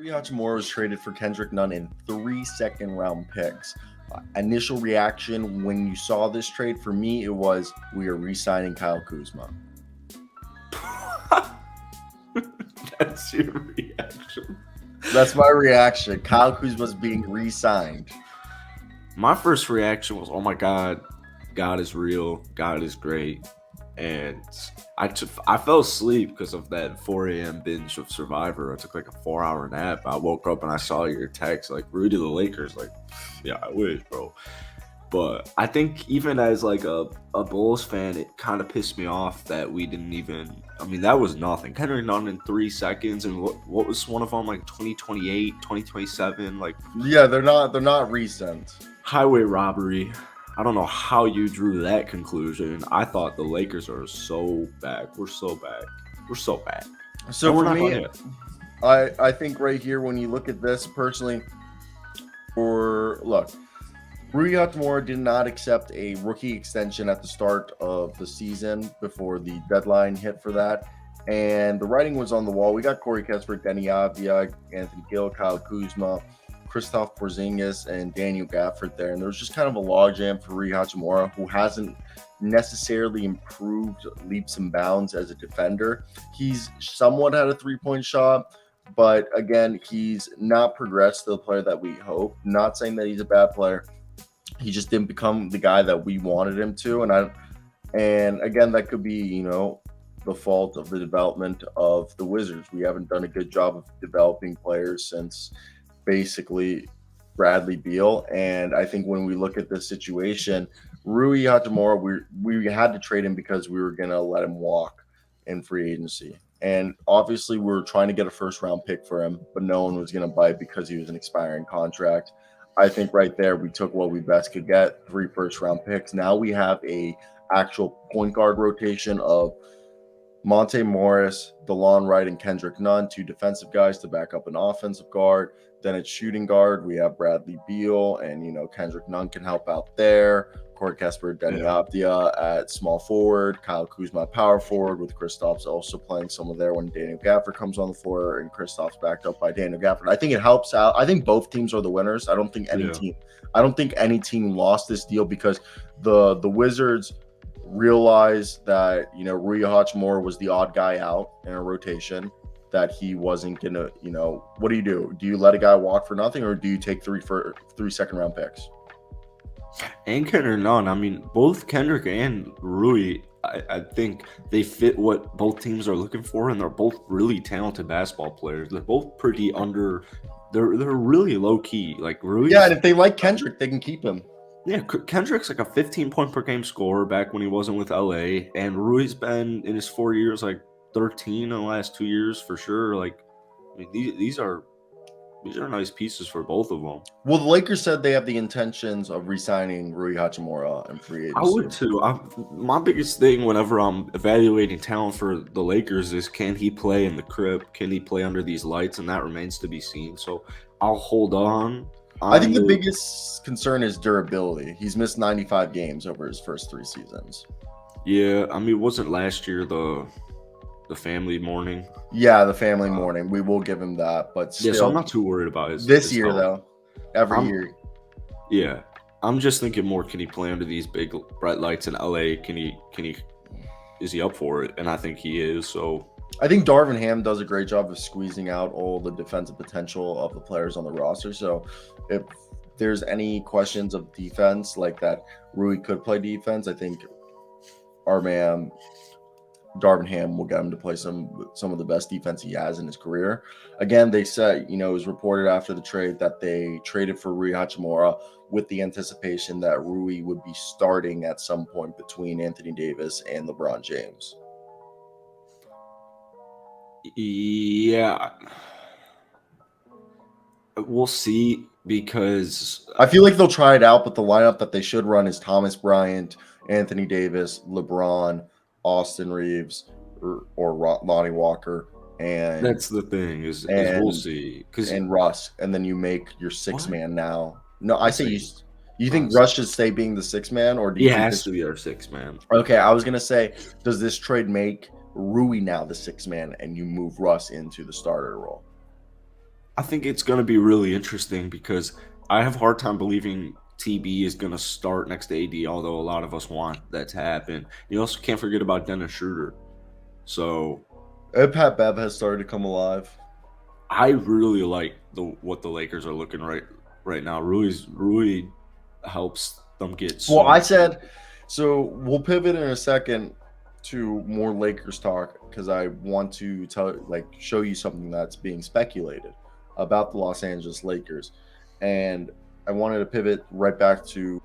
Rui Hachimura was traded for Kendrick Nunn in 3 second-round picks. Initial reaction when you saw this trade for me, it was we are re-signing Kyle Kuzma. That's your reaction. That's my reaction. Kyle Kuzma's being re-signed. My first reaction was, oh my God, God is real. God is great. And I fell asleep because of that 4 a.m. binge of Survivor. I took like a 4-hour nap. I woke up and I saw your text, like, Rui to the Lakers. Like, yeah, I wish, bro. But I think even as like a Bulls fan, it kind of pissed me off that we didn't even. I mean, that was nothing. Kendrick Nunn in 3 seconds, and what was one of them, like 2028, 2027, like. Yeah, they're not recent. Highway robbery. I don't know how you drew that conclusion. I thought the Lakers are so bad. We're so bad. We're so bad. So for me, I think right here when you look at this personally, Rui Hachimura did not accept a rookie extension at the start of the season before the deadline hit for that. And the writing was on the wall. We got Corey Kessler, Denny Avdia, Anthony Gill, Kyle Kuzma, Kristaps Porzingis, and Daniel Gafford there. And there was just kind of a logjam for Rui Hachimura, who hasn't necessarily improved leaps and bounds as a defender. He's somewhat had a three-point shot, but again, he's not progressed to the player that we hope. Not saying that he's a bad player. He just didn't become the guy that we wanted him to. And again, that could be, the fault of the development of the Wizards. We haven't done a good job of developing players since basically Bradley Beal. And I think when we look at this situation, Rui Hachimura, we had to trade him because we were going to let him walk in free agency. And obviously we were trying to get a first-round pick for him, but no one was going to bite because he was an expiring contract. I think right there we took what we best could get, 3 first-round picks. Now we have a actual point guard rotation of Monte Morris, DeLon Wright, and Kendrick Nunn, 2 defensive guys to back up an offensive guard. Then at shooting guard, we have Bradley Beal, and, Kendrick Nunn can help out there. Corey Kessler, Denny Avdia at small forward, Kyle Kuzma at power forward, with Kristaps also playing some of there when Daniel Gafford comes on the floor, and Kristaps backed up by Daniel Gafford. I think it helps out. I think both teams are the winners. I don't think any team lost this deal because the Wizards realized that Rui Hachimura was the odd guy out in a rotation, that he wasn't gonna what do? Do you let a guy walk for nothing, or do you take 3 second-round picks? And Kendrick Nunn, I mean, both Kendrick and Rui, I think they fit what both teams are looking for, and they're both really talented basketball players. They're both pretty they're really low key. Like Rui. Yeah, and if they like Kendrick, they can keep him. Yeah, Kendrick's like a 15-point per game scorer back when he wasn't with LA, and Rui's been in his 4 years like 13 in the last 2 years for sure. Like, I mean, these are nice pieces for both of them. Well, the Lakers said they have the intentions of re-signing Rui Hachimura and free agency. I would too. My biggest thing whenever I'm evaluating talent for the Lakers is, can he play in the crib? Can he play under these lights? And that remains to be seen. So I'll hold on. I think the biggest concern is durability. He's missed 95 games over his first 3 seasons. Yeah, I mean, wasn't last year the family mourning? Yeah, the family mourning. We will give him that, but still, so I'm not too worried about his year though. Every year. Yeah, I'm just thinking more. Can he play under these big bright lights in LA? Is he up for it? And I think he is. So I think Darvin Ham does a great job of squeezing out all the defensive potential of the players on the roster. So if there's any questions of defense like that, Rui could play defense. I think our man Darvin Ham will get him to play some of the best defense he has in his career. Again, they said, it was reported after the trade that they traded for Rui Hachimura with the anticipation that Rui would be starting at some point between Anthony Davis and LeBron James. Yeah. We'll see, because I feel like they'll try it out, but the lineup that they should run is Thomas Bryant, Anthony Davis, LeBron, Austin Reeves, or Lonnie Walker, and that's the thing is we'll see, and Russ, and then you make your 6-man now. No, I say you think Russ should stay being the 6-man, or do you? He has to be our 6-man. Okay, I was gonna say, does this trade make Rui now the 6-man, and you move Russ into the starter role? I think it's going to be really interesting because I have a hard time believing TB is going to start next to AD, although a lot of us want that to happen. You also can't forget about Dennis Schroeder. So Pat Bev has started to come alive. I really like what the Lakers are looking right now. Rui helps them get so Well, I much. said, so we'll pivot in a second to more Lakers talk because I want to show you something that's being speculated about the Los Angeles Lakers, and I wanted to pivot right back to